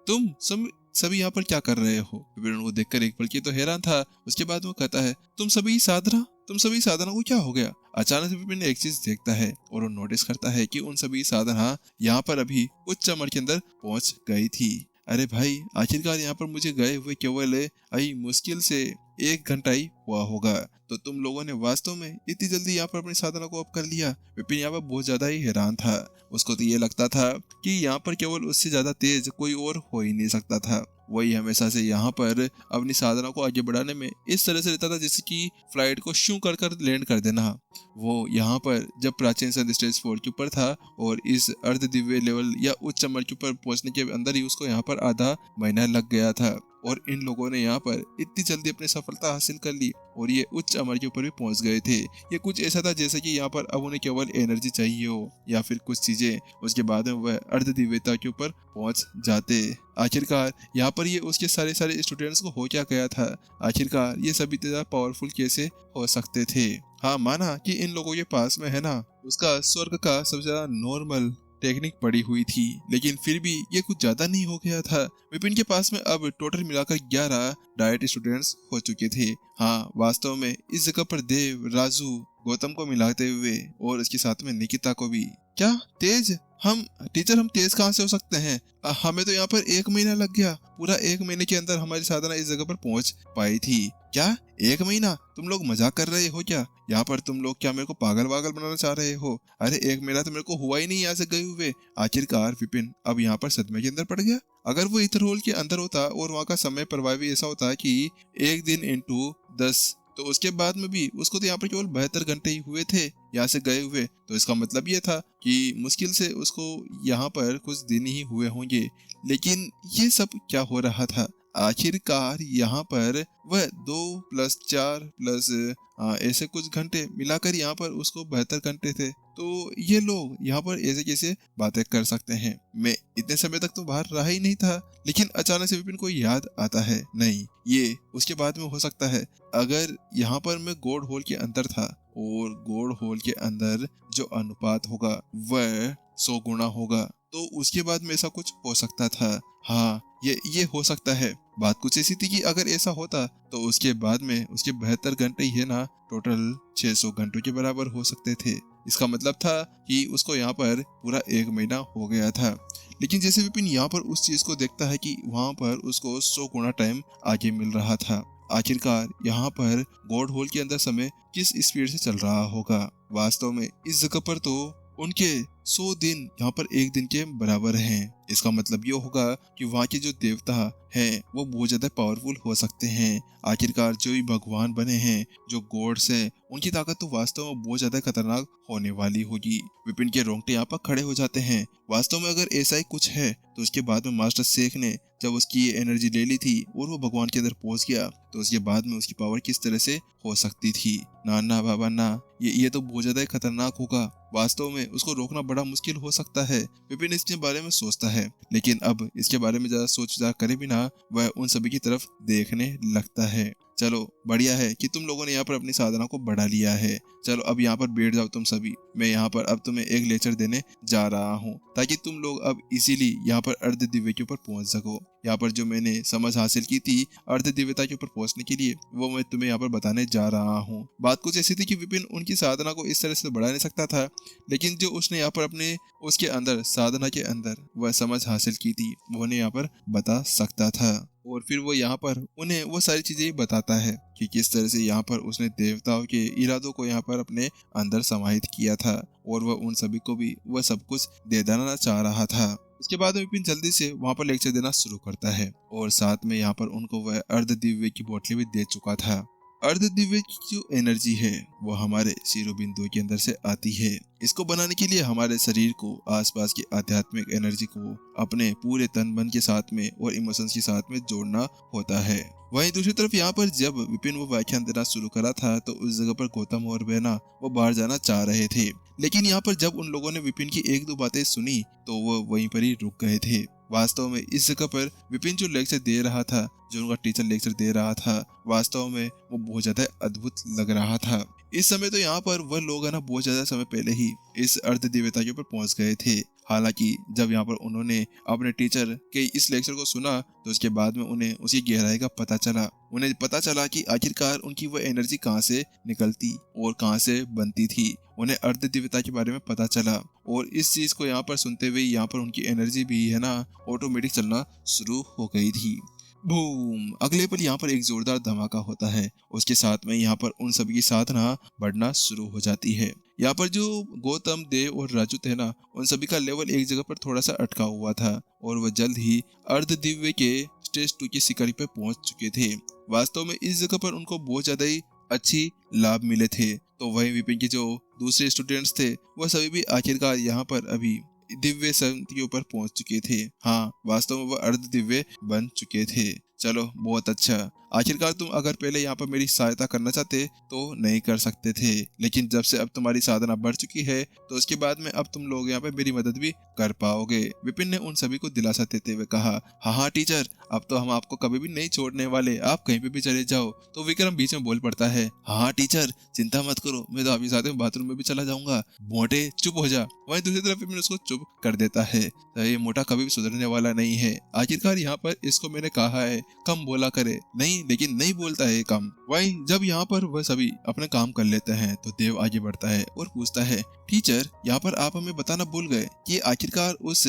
तुम सभी यहाँ पर क्या कर रहे हो? विपिन उनको देखकर एक पल के तो हैरान था। उसके बाद वो कहता है, तुम सभी साधना को क्या हो गया? अचानक से विपिन एक चीज देखता है और वो नोटिस करता है कि उन सभी साधना यहाँ पर अभी उच्च चमर के अंदर पहुंच गई थी। अरे भाई, आखिरकार यहाँ पर मुझे गए हुए केवल आई मुश्किल से 1 घंटा ही हुआ होगा, तो तुम लोगों ने वास्तव में इतनी जल्दी यहाँ पर अपनी साधना को अप कर लिया। विपिन यहाँ पर बहुत ज्यादा ही हैरान था। उसको तो ये लगता था कि यहाँ पर केवल उससे ज्यादा तेज कोई और हो ही नहीं सकता था। वही हमेशा से यहाँ पर अपनी साधना को आगे बढ़ाने में इस तरह से रहता था जैसे कि फ्लाइट को शू कर कर लैंड कर देना। वो यहाँ पर जब प्राचीन संत स्टेज 4 के ऊपर था और इस अर्ध दिव्य लेवल या उच्च चमर के ऊपर पहुंचने के अंदर ही उसको यहाँ पर आधा महीना लग गया था, और इन लोगों ने यहाँ पर इतनी जल्दी अपनी सफलता हासिल कर ली और ये उच्च अमर के ऊपर भी पहुंच गए थे। ये कुछ ऐसा था जैसे कि यहाँ पर अब उन्हें केवल एनर्जी चाहिए हो या फिर कुछ चीजें, उसके बाद में वह अर्ध दिव्यता के ऊपर पहुंच जाते। आखिरकार यहाँ पर ये उसके सारे स्टूडेंट्स को हो क्या गया था? आखिरकार ये सभी इतना पावरफुल कैसे हो सकते थे? हाँ, माना कि इन लोगों के पास में है ना उसका स्वर्ग का सबसे ज्यादा नॉर्मल टेक्निक पड़ी हुई थी, लेकिन फिर भी ये कुछ ज्यादा नहीं हो गया था। विपिन के पास में अब टोटल मिलाकर 11 डाइट स्टूडेंट्स हो चुके थे। हाँ, वास्तव में इस जगह पर देव, राजू, गौतम को मिलाते हुए और इसके साथ में निकिता को भी। क्या तेज? हम तेज कहाँ से हो सकते हैं? हमें तो यहाँ पर 1 महीना लग गया। पूरा 1 महीने के अंदर हमारी साधना इस जगह पर पहुंच पाई थी। क्या 1 महीना? तुम लोग मजाक कर रहे हो क्या? यहाँ पर तुम लोग क्या मेरे को पागल बनाना चाह रहे हो? अरे 1 महीना तो मेरे को हुआ ही नहीं यहाँ से गए हुए। आखिरकार विपिन अब यहाँ पर सदमे के अंदर पड़ गया। अगर वो इथर होल के अंदर होता और वहाँ का समय प्रवाह भी ऐसा होता कि 1 दिन इंटू 10, तो उसके बाद में भी उसको तो यहाँ पर केवल 72 घंटे ही हुए थे यहाँ से गए हुए। तो इसका मतलब ये था कि मुश्किल से उसको यहाँ पर कुछ दिन ही हुए होंगे। लेकिन ये सब क्या हो रहा था? आखिरकार यहाँ पर वह 2 + 4 + ऐसे कुछ घंटे मिलाकर यहाँ पर उसको 72 घंटे थे। तो ये लोग यहाँ पर ऐसे कैसे बातें कर सकते हैं? मैं इतने समय तक तो बाहर रहा ही नहीं था। लेकिन अचानक से विपिन को याद आता है, नहीं, ये उसके बाद में हो सकता है। अगर यहाँ पर मैं गॉड होल के अंदर था और गॉड होल के अंदर जो अनुपात होगा वह 100 गुना होगा, तो उसके बाद में ऐसा कुछ हो सकता था। हाँ, ये हो सकता है। बात कुछ ऐसी थी कि अगर ऐसा होता तो उसके बाद में उसके 72 घंटे ही है ना टोटल 600 घंटों के बराबर हो सकते थे। इसका मतलब था कि उसको यहाँ पर पूरा 1 महीना हो गया था। लेकिन जैसे विपिन यहाँ पर उस चीज को देखता है कि वहां पर उसको 100 गुना टाइम आगे मिल रहा था। आखिरकार यहाँ पर गॉड होल के अंदर समय किस स्पीड से चल रहा होगा? वास्तव में इस जगह पर तो उनके 100 दिन यहाँ पर 1 दिन के बराबर हैं। इसका मतलब ये होगा कि वहाँ के जो देवता हैं वो बहुत ज्यादा पावरफुल हो सकते हैं। आखिरकार जो भी भगवान बने हैं, जो गॉड्स हैं, उनकी ताकत तो वास्तव में बहुत ज्यादा खतरनाक होने वाली होगी। विपिन के रोंगटे यहाँ पर खड़े हो जाते हैं। वास्तव में अगर ऐसा ही कुछ है तो उसके बाद में मास्टर शेख ने जब उसकी ये एनर्जी ले ली थी और वो भगवान के अंदर पहुंच गया, तो उसके बाद में उसकी पावर किस तरह से हो सकती थी? ना ना बाबा ना, ये तो बहुत ज्यादा खतरनाक होगा। वास्तव में उसको रोकना बड़ा मुश्किल हो सकता है। विपिन इसके बारे में सोचता है, लेकिन अब इसके बारे में ज्यादा सोच विचार करे बिना वह उन सभी की तरफ देखने लगता है। चलो बढ़िया है कि तुम लोगों ने यहाँ पर अपनी साधना को बढ़ा लिया है। चलो अब यहाँ पर बैठ जाओ तुम सभी। मैं यहाँ पर अब तुम्हें एक लेक्चर देने जा रहा हूँ ताकि तुम लोग अब इजीली यहाँ पर अर्ध दिव्य के ऊपर पहुंच सको। यहाँ पर जो मैंने समझ हासिल की थी अर्ध दिव्यता के ऊपर पहुंचने के लिए, वो मैं तुम्हें यहाँ पर बताने जा रहा हूँ। बात कुछ ऐसी थी कि विपिन उनकी साधना को इस तरह से बढ़ा नहीं सकता था, लेकिन जो उसने यहाँ पर अपने उसके अंदर साधना के अंदर वह समझ हासिल की थी वो उन्हें यहाँ पर बता सकता था। और फिर वो यहाँ पर उन्हें वो सारी चीजें बताता है कि किस तरह से यहाँ पर उसने देवताओं के इरादों को यहाँ पर अपने अंदर समाहित किया था और वह उन सभी को भी वह सब कुछ दे देना चाह रहा था। उसके बाद विपिन जल्दी से वहाँ पर लेक्चर देना शुरू करता है और साथ में यहाँ पर उनको वह अर्ध दिव्य की बोतलें भी दे चुका था। अर्ध दिव्य की जो एनर्जी है वो हमारे शिरोबिंदु के अंदर से आती है। इसको बनाने के लिए हमारे शरीर को आसपास की आध्यात्मिक एनर्जी को अपने पूरे तन मन के साथ में और इमोशंस के साथ में जोड़ना होता है। वहीं दूसरी तरफ यहाँ पर जब विपिन वो व्याख्यान देना शुरू करा था तो उस जगह पर गौतम और बहना वो बाहर जाना चाह रहे थे, लेकिन यहाँ पर जब उन लोगों ने विपिन की 1-2 बातें सुनी तो वो वहीं पर ही रुक गए थे। वास्तव में इस जगह पर विपिन जो लेक्चर दे रहा था, जो उनका टीचर लेक्चर दे रहा था, वास्तव में वो बहुत ज्यादा अद्भुत लग रहा था। इस समय तो यहाँ पर वह लोग है ना बहुत ज्यादा समय पहले ही इस अर्ध दिव्यता के ऊपर पहुंच गए थे। हालांकि जब यहाँ पर उन्होंने अपने टीचर के इस लेक्चर को सुना तो उसके बाद में उन्हें उसकी गहराई का पता चला। उन्हें पता चला कि आखिरकार उनकी वो एनर्जी कहाँ से निकलती और कहाँ से बनती थी। उन्हें अर्ध दिव्यता के बारे में पता चला और इस चीज को यहाँ पर सुनते हुए यहाँ पर उनकी एनर्जी भी है ना ऑटोमेटिक चलना शुरू हो गई थी। बूम! अगले पल यहाँ पर एक जोरदार धमाका होता है। उसके साथ में यहाँ पर उन सभी की साधना बढ़ना शुरू हो जाती है। यहाँ पर जो गौतम, देव और राजू थे ना, उन सभी का लेवल एक जगह पर थोड़ा सा अटका हुआ था और वह जल्द ही अर्ध दिव्य के स्टेज 2 की शिखर पे पहुंच चुके थे। वास्तव में इस जगह पर उनको बहुत ज्यादा ही अच्छी लाभ मिले थे। तो वही विपिन के जो दूसरे स्टूडेंट्स थे वह सभी भी आखिरकार यहाँ पर अभी दिव्य संत के ऊपर पहुंच चुके थे। हाँ, वास्तव में वह अर्ध दिव्य बन चुके थे। चलो, बहुत अच्छा। आखिरकार तुम अगर पहले यहाँ पर मेरी सहायता करना चाहते तो नहीं कर सकते थे, लेकिन जब से अब तुम्हारी साधना बढ़ चुकी है तो उसके बाद में अब तुम लोग यहाँ पे मेरी मदद भी कर पाओगे। विपिन ने उन सभी को दिलासा देते हुए कहा, हाँ टीचर, अब तो हम आपको कभी भी नहीं छोड़ने वाले, आप कहीं पे भी चले जाओ। तो विक्रम बीच में बोल पड़ता है, हाँ टीचर, चिंता मत करो, मैं तो आपके साथ में बाथरूम में भी चला जाऊंगा। मोटे, चुप हो जा। वहीं दूसरी तरफ विपिन उसको चुप कर देता है। तो ये मोटा कभी भी सुधरने वाला नहीं है। आखिरकार यहाँ पर इसको मैंने कहा है कम बोला करे, नहीं, लेकिन नहीं बोलता है कम। वहीं जब यहाँ पर वह सभी अपने काम कर लेते हैं तो देव आगे बढ़ता है और पूछता है, टीचर, यहाँ पर आप हमें बताना भूल गए कि आखिरकार उस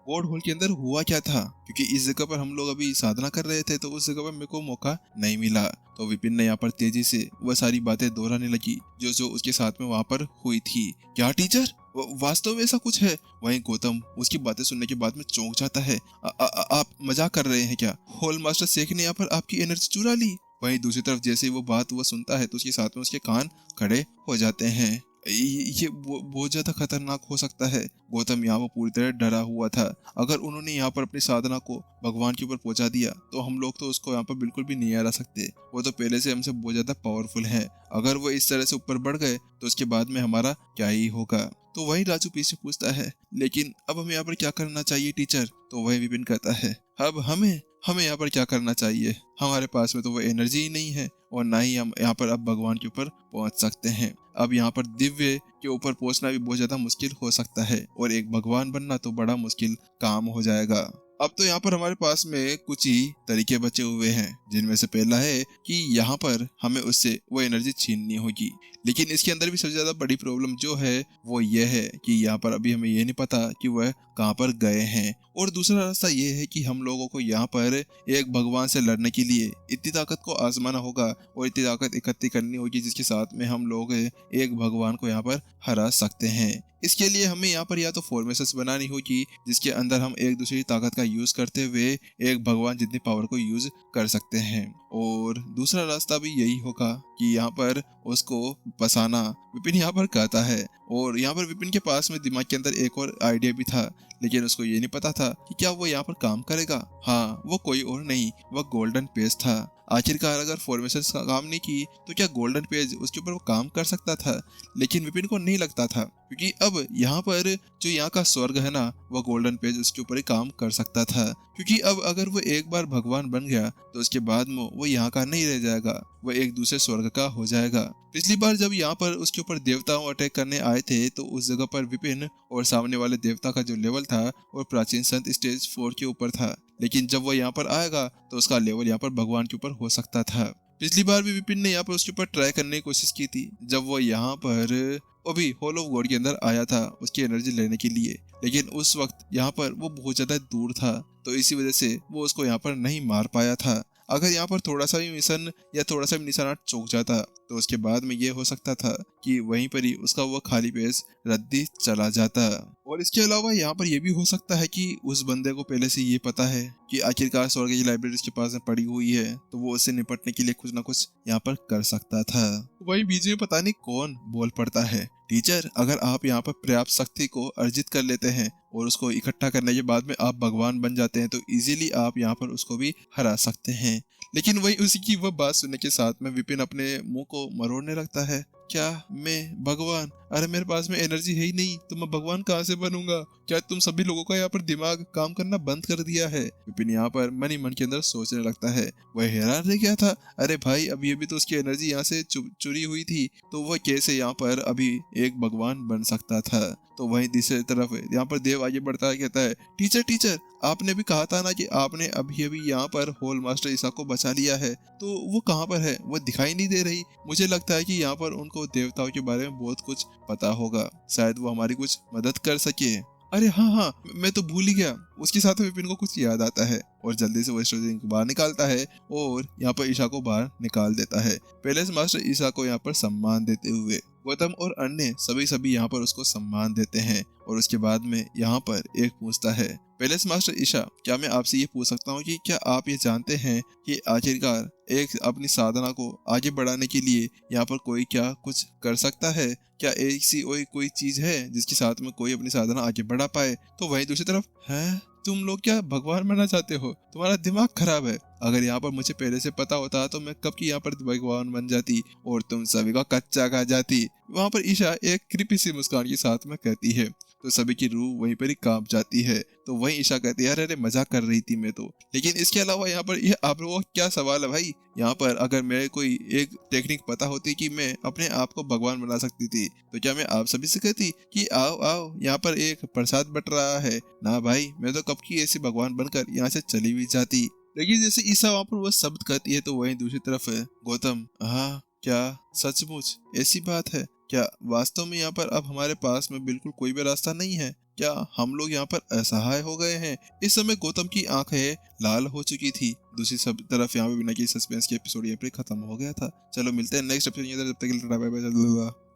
गॉड होल के अंदर हुआ क्या था, क्योंकि इस जगह पर हम लोग अभी साधना कर रहे थे तो उस जगह पर मेरे को मौका नहीं मिला। तो विपिन ने यहाँ पर तेजी से वह सारी बातें दोहराने लगी जो जो उसके साथ में वहाँ पर हुई थी। क्या टीचर, वास्तव में ऐसा कुछ है? वहीं गौतम उसकी बातें सुनने के बाद में चौंक जाता है। आप मजाक कर रहे हैं क्या? होल मास्टर शेख ने यहाँ पर आपकी एनर्जी चुरा ली। वहीं दूसरी तरफ जैसे ही वो बात वह सुनता है तो उसके साथ में उसके कान खड़े हो जाते हैं। ये बहुत ज्यादा खतरनाक हो सकता है। गौतम यहाँ पर पूरी तरह डरा हुआ था। अगर उन्होंने यहाँ पर अपनी साधना को भगवान के ऊपर पहुंचा दिया तो हम लोग तो उसको यहाँ पर बिल्कुल भी नहीं हरा सकते। वो तो पहले से हमसे बहुत ज्यादा पावरफुल है। अगर वो इस तरह से ऊपर बढ़ गए तो उसके बाद में हमारा क्या ही होगा। तो वही राजू पीछे पूछता है, लेकिन अब हमें यहाँ पर क्या करना चाहिए टीचर? तो वही विपिन कहता है, अब हमें यहाँ पर क्या करना चाहिए? हमारे पास में तो वो एनर्जी ही नहीं है और ना ही हम यहाँ पर अब भगवान के ऊपर पहुंच सकते हैं। अब यहाँ पर दिव्य के ऊपर पहुंचना भी बहुत ज्यादा मुश्किल हो सकता है और एक भगवान बनना तो बड़ा मुश्किल काम हो जाएगा। अब तो यहाँ पर हमारे पास में कुछ ही तरीके बचे हुए हैं, जिनमें से पहला है कि यहाँ पर हमें उससे वो एनर्जी छीननी होगी। लेकिन इसके अंदर भी सबसे ज्यादा बड़ी प्रॉब्लम जो है वो ये है कि यहाँ पर अभी हमें ये नहीं पता कि वह कहाँ पर गए हैं। और दूसरा रास्ता ये है कि हम लोगों को यहाँ पर एक भगवान से लड़ने के लिए इतनी ताकत को आजमाना होगा और इतनी ताकत इकट्ठी करनी होगी जिसके साथ में हम लोग एक भगवान को यहाँ पर हरा सकते हैं। इसके लिए हमें यहाँ पर या तो फॉर्मेशंस बनानी होगी जिसके अंदर हम एक दूसरी ताकत का यूज करते हुए एक भगवान जितनी पावर को यूज कर सकते हैं। और दूसरा रास्ता भी यही होगा कि यहाँ पर उसको बसाना विपिन यहाँ पर कहता है। और यहाँ पर विपिन के पास में दिमाग के अंदर एक और आइडिया भी था, लेकिन उसको ये नहीं पता था कि क्या वो यहाँ पर काम करेगा। हाँ, वो कोई और नहीं, वह गोल्डन पेज था। आखिरकार अगर फॉर्मेशंस का काम नहीं की तो क्या गोल्डन पेज उसके ऊपर वो काम कर सकता था? लेकिन विपिन को नहीं लगता था, क्योंकि अब यहाँ पर जो यहाँ का स्वर्ग है ना, वह गोल्डन पेज उसके ऊपर ही काम कर सकता था। क्योंकि अब अगर वो एक बार भगवान बन गया तो उसके बाद में वो यहाँ का नहीं रह जाएगा, वह एक दूसरे स्वर्ग का हो जाएगा। पिछली बार जब यहाँ पर उसके ऊपर देवताओं अटैक करने आए थे तो उस जगह पर विपिन और सामने वाले देवता का जो लेवल था और प्राचीन संत स्टेज 4 के ऊपर था, लेकिन जब वो यहाँ पर आएगा तो उसका लेवल यहाँ पर भगवान के ऊपर हो सकता था। पिछली बार भी विपिन ने यहाँ पर उसके ऊपर ट्राई करने की कोशिश की थी जब वो यहाँ पर अभी हॉल ऑफ गॉड के अंदर आया था उसकी एनर्जी लेने के लिए, लेकिन उस वक्त यहाँ पर वो बहुत ज्यादा दूर था तो इसी वजह से वो उसको यहाँ पर नहीं मार पाया था। अगर यहाँ पर थोड़ा सा भी मिशन या थोड़ा सा भी निशाना चूक जाता तो उसके बाद में ये हो सकता था कि वहीं पर ही उसका वो खाली पेज रद्दी चला जाता। और इसके अलावा यहाँ पर यह भी हो सकता है कि उस बंदे को पहले से ये पता है कि आखिरकार स्वर्ग की लाइब्रेरी उसके पास में पड़ी हुई है, तो वो उससे निपटने के लिए कुछ ना कुछ यहाँ पर कर सकता था। वही बीच में पता नहीं कौन बोल पड़ता है, टीचर, अगर आप यहाँ पर पर्याप्त शक्ति को अर्जित कर लेते हैं और उसको इकट्ठा करने के बाद में आप भगवान बन जाते हैं तो इजीली आप यहाँ पर उसको भी हरा सकते हैं। लेकिन वही उसी की वह बात सुनने के साथ में विपिन अपने मुंह को मरोड़ने लगता है। क्या मैं भगवान? अरे मेरे पास में एनर्जी है ही नहीं तो मैं भगवान कहाँ से बनूंगा? क्या तुम सभी लोगों का यहाँ पर दिमाग काम करना बंद कर दिया है? विपिन यहाँ पर मन ही मन के अंदर सोचने लगता है। वह हैरान रह गया था। अरे भाई अभी अभी तो उसकी एनर्जी यहाँ से चुरी हुई थी, तो वह कैसे यहाँ पर अभी एक भगवान बन सकता था? तो वहीं दूसरी तरफ यहाँ पर देव आगे बढ़ता है, कहता है टीचर टीचर, आपने भी कहा था ना कि आपने अभी अभी यहाँ पर होल मास्टर ईसा को बचा लिया है, तो वो कहाँ पर है? वो दिखाई नहीं दे रही। मुझे लगता है कि यहाँ पर उनको देवताओं के बारे में बहुत कुछ पता होगा, शायद वो हमारी कुछ मदद कर सके। अरे हाँ हाँ, मैं तो भूल ही गया। उसके साथ में विपिन को कुछ याद आता है और जल्दी से वो स्टोरी को बाहर निकालता है और यहाँ पर ईशा को बाहर निकाल देता है। पहले से मास्टर ईशा को यहाँ पर सम्मान देते हुए गौतम और अन्य सभी यहाँ पर उसको सम्मान देते हैं। और उसके बाद में यहाँ पर एक पूछता है, पैलेस मास्टर ईशा, क्या मैं आपसे ये पूछ सकता हूँ कि क्या आप ये जानते हैं कि आखिरकार एक अपनी साधना को आगे बढ़ाने के लिए यहाँ पर कोई क्या कुछ कर सकता है? क्या ऐसी कोई चीज है जिसके साथ में कोई अपनी साधना आगे बढ़ा पाए? तो वहीं दूसरी तरफ, है तुम लोग क्या भगवान बनना चाहते हो? तुम्हारा दिमाग खराब है। अगर यहाँ पर मुझे पहले से पता होता तो मैं कब की यहाँ पर भगवान बन जाती और तुम सभी का कच्चा खा जाती। वहाँ पर ईशा एक कृपी सी मुस्कान के साथ में कहती है, तो सभी की रूह वहीं पर ही कांप जाती है। तो वहीं ईशा कहती है, अरे मजाक कर रही थी मैं तो। लेकिन इसके अलावा यहाँ पर ये आप लोगों का क्या सवाल है भाई? यहाँ पर अगर मेरे कोई एक टेक्निक पता होती कि मैं अपने आप को भगवान बना सकती थी, तो क्या मैं आप सभी से कहती कि आओ आओ यहाँ पर एक प्रसाद बट रहा है? ना भाई, मैं तो कब की ऐसी भगवान बनकर यहाँ से चली भी जाती। लेकिन जैसे ईशा वहाँ पर वह शब्द कहती है, तो वहीं दूसरी तरफ है गौतम, हाँ क्या सचमुच ऐसी बात है? क्या वास्तव में यहाँ पर अब हमारे पास में बिल्कुल कोई भी रास्ता नहीं है? क्या हम लोग यहाँ पर असहाय हो गए हैं? इस समय गौतम की आंखें लाल हो चुकी थी। दूसरी सब तरफ यहाँ पे बिना किसी सस्पेंस के एपिसोड यहाँ पे खत्म हो गया था। चलो मिलते हैं नेक्स्ट एपिसोड। तब तक के लिए बाय बाय।